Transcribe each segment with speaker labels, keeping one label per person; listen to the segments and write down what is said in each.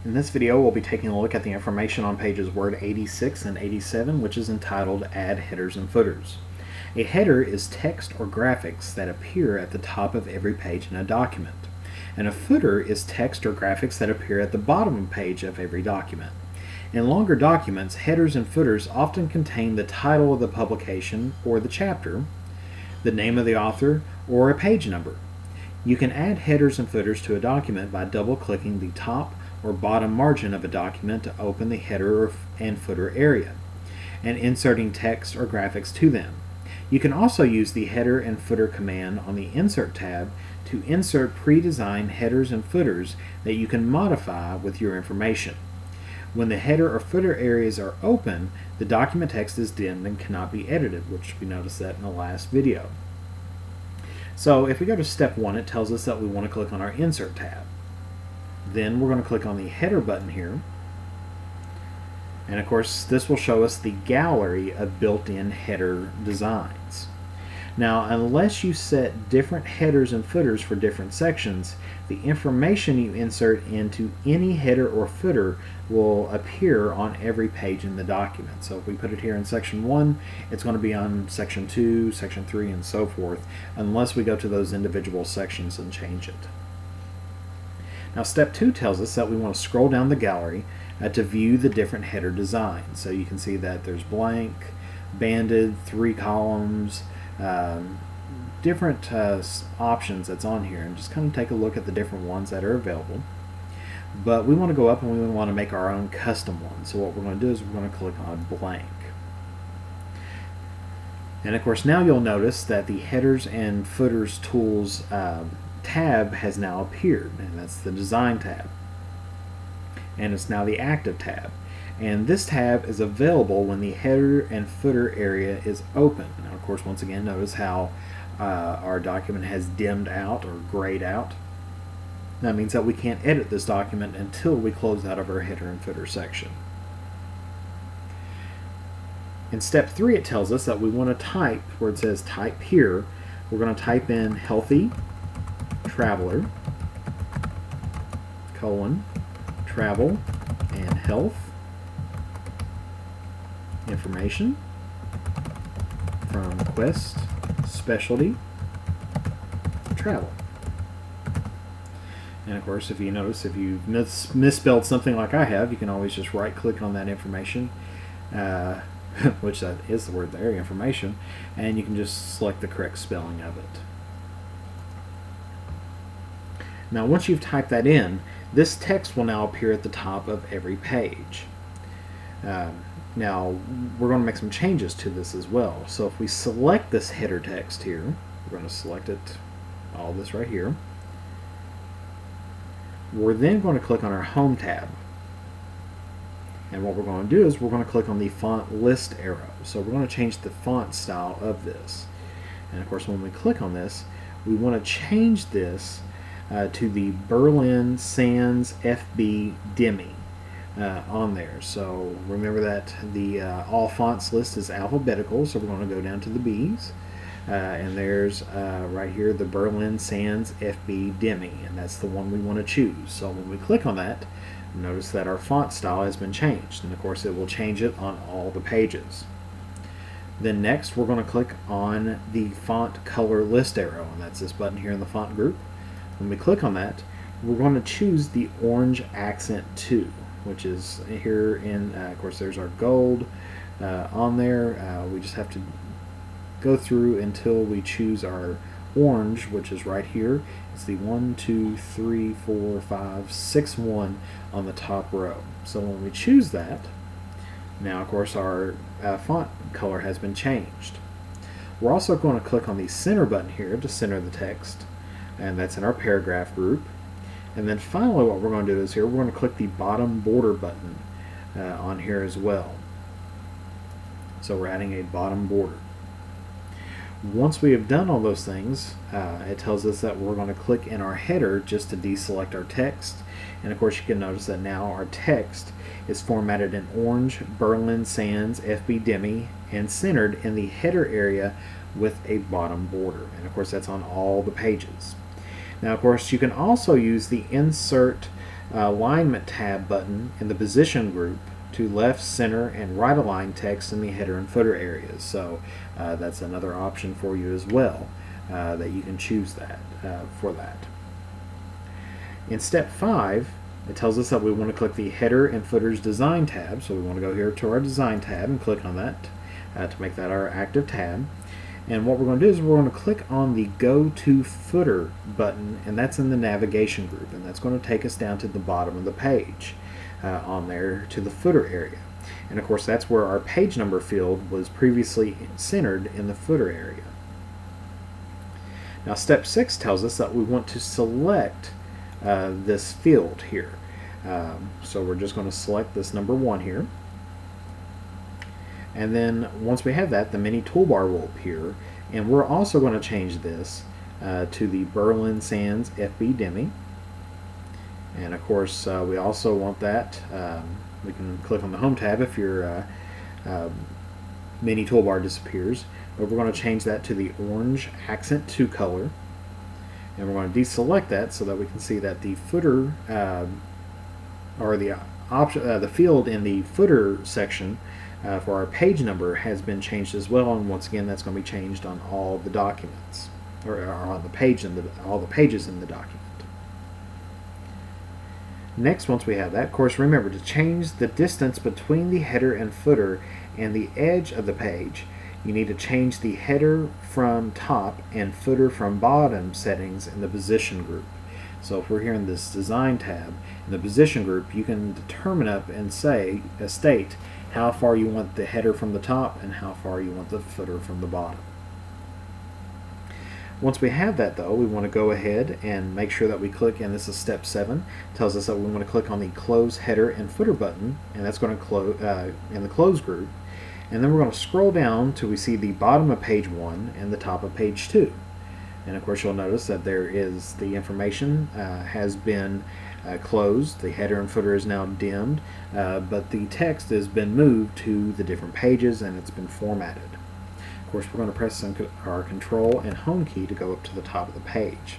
Speaker 1: In this video, we'll be taking a look at the information on pages Word 86 and 87, which is entitled Add Headers and Footers. A header is text or graphics that appear at the top of every page in a document, and a footer is text or graphics that appear at the bottom page of every document. In longer documents, headers and footers often contain the title of the publication or the chapter, the name of the author, or a page number. You can add headers and footers to a document by double-clicking the top or bottom margin of a document to open the header and footer area, and inserting text or graphics to them. You can also use the header and footer command on the Insert tab to insert pre-designed headers and footers that you can modify with your information. When the header or footer areas are open, the document text is dimmed and cannot be edited, which we noticed that in the last video. So if we go to step 1, it tells us that we want to click on our Insert tab. Then we're going to click on the header button here. And of course, this will show us the gallery of built-in header designs. Now, unless you set different headers and footers for different sections, the information you insert into any header or footer will appear on every page in the document. So if we put it here in section 1, it's going to be on section 2, section 3, and so forth, unless we go to those individual sections and change it. Now, step 2 tells us that we want to scroll down the gallery to view the different header designs. So you can see that there's blank, banded, 3 columns, different options that's on here, and just kind of take a look at the different ones that are available. But we want to go up and we want to make our own custom one. So what we're going to do is we're going to click on blank. And of course, now you'll notice that the headers and footers tools tab has now appeared, and that's the design tab, and it's now the active tab, and this tab is available when the header and footer area is open. Now of course, once again, notice how our document has dimmed out or grayed out. That means that we can't edit this document until we close out of our header and footer section. In step 3, it tells us that we want to type where it says type here. We're going to type in healthy traveler, travel and health information from Quest Specialty Travel. And of course, if you notice, if you've misspelled something like I have, you can always just right click on that information, which that is the word there, information, and you can just select the correct spelling of it. Now once you've typed that in, this text will now appear at the top of every page. Now we're going to make some changes to this as well. So if we select this header text here, we're going to select it, all this right here. We're then going to click on our Home tab. And what we're going to do is we're going to click on the font list arrow. So we're going to change the font style of this. And of course, when we click on this, we want to change this to the Berlin Sans FB Demi on there. So remember that the all fonts list is alphabetical, so we're going to go down to the B's, and there's right here the Berlin Sans FB Demi, and that's the one we want to choose. So when we click on that, notice that our font style has been changed, and of course it will change it on all the pages. Then next we're going to click on the font color list arrow, and that's this button here in the font group. When we click on that, we're going to choose the Orange Accent 2, which is here in, of course, there's our gold on there. We just have to go through until we choose our orange, which is right here. It's the 1, 2, 3, 4, 5, 6, 1 on the top row. So when we choose that, now of course our font color has been changed. We're also going to click on the center button here to center the text, and that's in our paragraph group. And then finally what we're going to do is here we're going to click the bottom border button on here as well. So we're adding a bottom border. Once we have done all those things, it tells us that we're going to click in our header just to deselect our text. And of course you can notice that now our text is formatted in orange Berlin Sans FB Demi and centered in the header area with a bottom border. And of course that's on all the pages. Now of course you can also use the insert alignment tab button in the position group to left, center, and right align text in the header and footer areas. So that's another option for you as well, that you can choose that for that. In step 5, it tells us that we want to click the header and footers design tab. So we want to go here to our design tab and click on that to make that our active tab. And what we're going to do is we're going to click on the Go to Footer button, and that's in the navigation group, and that's going to take us down to the bottom of the page on there to the footer area. And of course that's where our page number field was previously centered in the footer area. Now step 6 tells us that we want to select this field here. So we're just going to select this number 1 here. And then once we have that, the mini toolbar will appear, and we're also going to change this to the Berlin Sans FB Demi. And of course we also want that, we can click on the Home tab if your mini toolbar disappears, but we're going to change that to the orange accent 2 color, and we're going to deselect that so that we can see that the footer or the option, the field in the footer section for our page number has been changed as well, and once again that's going to be changed on all the documents, or on the page and all the pages in the document. Next, once we have that, of course, remember to change the distance between the header and footer and the edge of the page. You need to change the header from top and footer from bottom settings in the position group. So if we're here in this design tab, in the position group, you can determine up and state how far you want the header from the top and how far you want the footer from the bottom. Once we have that though, we want to go ahead and make sure that we click, and this is step 7, tells us that we want to click on the close header and footer button, and that's going to close in the close group. And then we're going to scroll down till we see the bottom of page 1 and the top of page 2. And of course you'll notice that there is the information has been closed, the header and footer is now dimmed, but the text has been moved to the different pages and it's been formatted. Of course, we're going to press our Control and Home key to go up to the top of the page.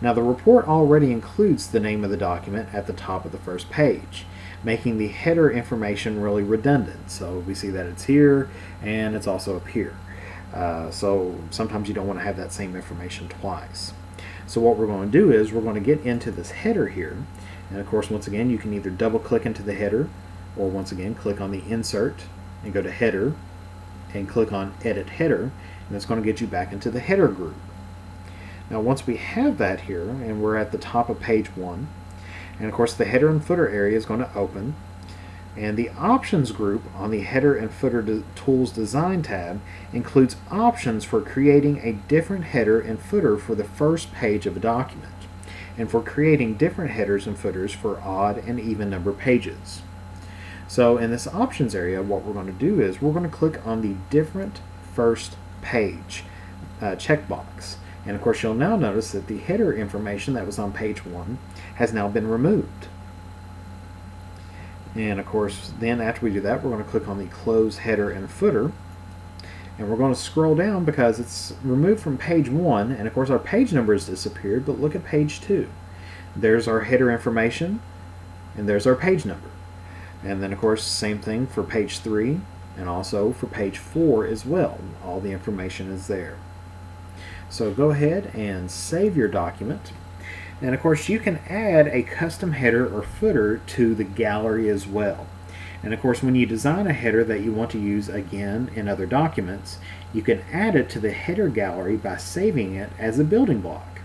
Speaker 1: Now the report already includes the name of the document at the top of the first page, making the header information really redundant. So we see that it's here and it's also up here. So sometimes you don't want to have that same information twice. So what we're going to do is we're going to get into this header here, and of course once again you can either double click into the header, or once again click on the Insert and go to Header and click on Edit Header, and that's going to get you back into the header group. Now once we have that here and we're at the top of page 1, and of course the header and footer area is going to open, and the options group on the header and footer tools design tab includes options for creating a different header and footer for the first page of a document, and for creating different headers and footers for odd and even number pages. So in this options area, what we're going to do is we're going to click on the different first page checkbox. And of course you'll now notice that the header information that was on page 1 has now been removed. And of course then after we do that, we're going to click on the close header and footer, and we're going to scroll down because it's removed from page 1, and of course our page number has disappeared, but look at page 2. There's our header information and there's our page number. And then of course same thing for page 3 and also for page 4 as well. All the information is there. So go ahead and save your document. And of course you can add a custom header or footer to the gallery as well. And of course when you design a header that you want to use again in other documents, you can add it to the header gallery by saving it as a building block.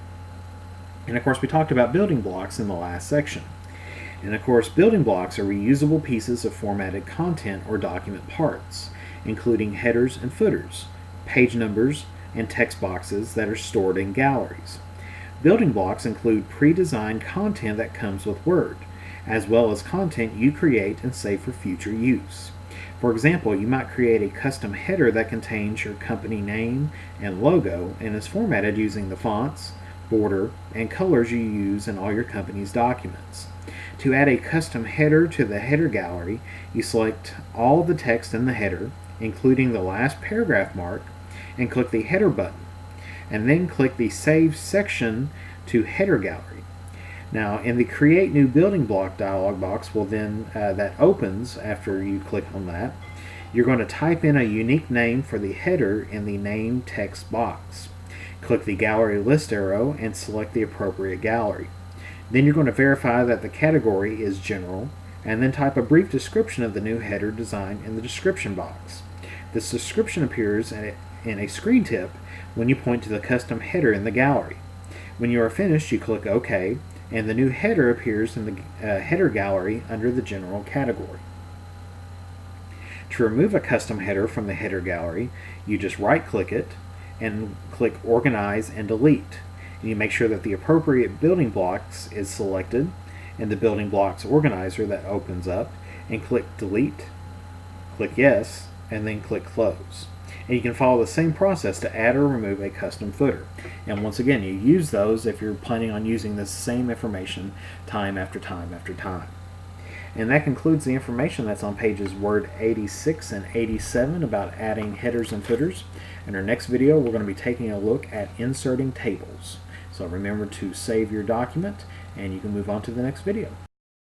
Speaker 1: And of course we talked about building blocks in the last section. And of course building blocks are reusable pieces of formatted content or document parts, including headers and footers, page numbers, and text boxes that are stored in galleries. Building blocks include pre-designed content that comes with Word, as well as content you create and save for future use. For example, you might create a custom header that contains your company name and logo and is formatted using the fonts, border, and colors you use in all your company's documents. To add a custom header to the header gallery, you select all the text in the header, including the last paragraph mark, and click the header button, and then click the Save Section to Header Gallery. Now, in the Create New Building Block dialog box, well then that opens after you click on that. You're going to type in a unique name for the header in the name text box. Click the gallery list arrow and select the appropriate gallery. Then you're going to verify that the category is general, and then type a brief description of the new header design in the description box. This description appears in a screen tip when you point to the custom header in the gallery. When you are finished, you click OK, and the new header appears in the header gallery under the general category. To remove a custom header from the header gallery, you just right-click it and click Organize and Delete. And you make sure that the appropriate building blocks is selected in the building blocks organizer that opens up, and click Delete, click Yes, and then click Close. And you can follow the same process to add or remove a custom footer. And once again, you use those if you're planning on using this same information time after time after time. And that concludes the information that's on pages Word 86 and 87 about adding headers and footers. In our next video, we're going to be taking a look at inserting tables. So remember to save your document, and you can move on to the next video.